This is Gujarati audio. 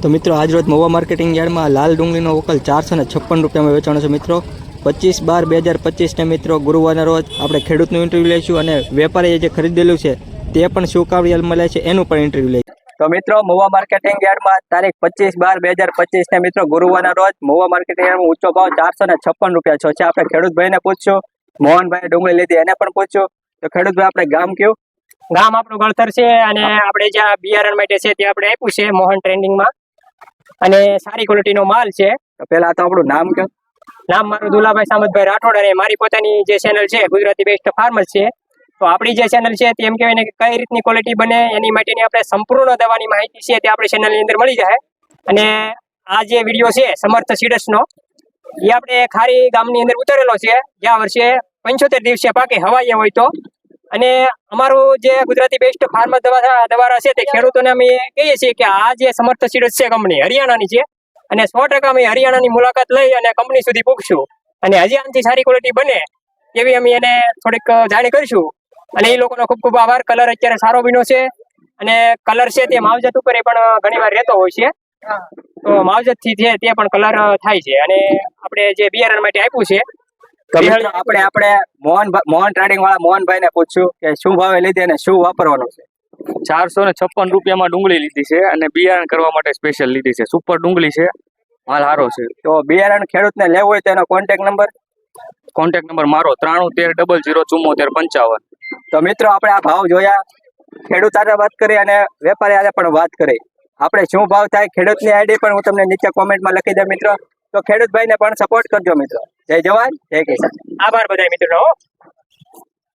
તો મિત્રો આજ રોજ મહુવા માર્કેટિંગ યાર્ડમાં લાલ ડુંગળીનો વકલ 456 રૂપિયામાં વેચાણો છે મિત્રો 25/12/2025 મિત્રો ગુરુવારના રોજ આપણે ખેડૂતનું ઇન્ટરવ્યુ લઈશું અને વેપારીએ જે ખરીદેલું છે તે પણ શું કાવડિયાલ મળે છે એનું પણ ઇન્ટરવ્યુ લઈશું। તો મિત્રો મહુવા માર્કેટિંગ યાર્ડમાં તારીખ 25/12/2025 મિત્રો ગુરુવારના રોજ મહુવા માર્કેટિંગ યાર્ડમાં ઊંચો ભાવ 456 રૂપિયા છે। આપણે ખેડૂત ભાઈને પૂછશું, મોહનભાઈ ડુંગળી લીધી એને પણ પૂછ્યું। તો ખેડૂત ભાઈ આપણે ગામ કયું? ગામ આપણું ગળતર છે અને આપણે જ્યાં બિયારણ માટે છે તે આપણે આપ્યું છે મોહન ટ્રેન્ડિંગમાં અને સારી ક્વોલિટીનો માલ છે। તો પહેલા તો આપણું નામ કયો? નામ મારું દુલાભાઈ સામતભાઈ રાઠોડ અને મારી પોતાની જે ચેનલ છે ગુજરાતી બેસ્ટ ફાર્મર છે। તો આપણી જે ચેનલ છે તે એમ કહેવાય ને કે કઈ રીતની ક્વોલિટી બને એની માટેની આપણે સંપૂર્ણ દવાની માહિતી છે તે આપણી ચેનલની અંદર મળી જાય। અને આ જે વિડીયો છે સમર્થ સીડ્સનો એ આપણે ખારી ગામની અંદર ઉતારેલો છે ગયા વર્ષે 75 દિવસે પાકે હવાઈએ હોય તો। અને અમારું જે ગુજરાતી બેસ્ટ ફાર્મર દવા છે તે ખેડૂતોને અમે કહીએ છીએ કે આ જે સમર્થ સીડ્સ છે કંપની હરિયાણાની છે અને 100% અમે હરિયાણાની મુલાકાત લઈ અને કંપની સુધી પહોંચશું અને હજી આનાથી સારી ક્વોલિટી બને એવી અમે એને થોડીક જાણ કરીશું। અને એ લોકોનો ખૂબ ખૂબ આભાર। કલર અત્યારે સારો બન્યો છે અને કલર છે તે માવજત ઉપર પણ ઘણી વાર રહેતો હોય છે, તો માવજત થી છે તે પણ કલર થાય છે અને આપણે જે બિયારણ માટે આપ્યું છે તો મિત્રો આપણે મોહન ટ્રેડિંગ વાળા મોહનભાઈ ને પૂછ્યું કે શું ભાવે લીધી અને શું વાપરવાનું છે। 456 રૂપિયામાં ડુંગળી લીધી છે અને બિયારણ કરવા માટે સ્પેશિયલ લીધી છે। સુપર ડુંગળી છે, માલ સારો છે। તો બિયારણ ખેડૂતને લેવું હોય તો એનો કોન્ટેક્ટ નંબર મારો 9300047455। તો મિત્રો આપણે આ ભાવ જોયા, ખેડૂત સાથે વાત કરી અને વેપારી સાથે પણ વાત કરી। આપણે શું ભાવ થાય ખેડૂતની આઈડી પણ હું તમને નીચે કોમેન્ટમાં લખી દઉં મિત્રો। તો ખેડૂત ભાઈને પણ સપોર્ટ કરજો મિત્રો। જય જવાન જય કિસાન। આભાર બધા મિત્રો।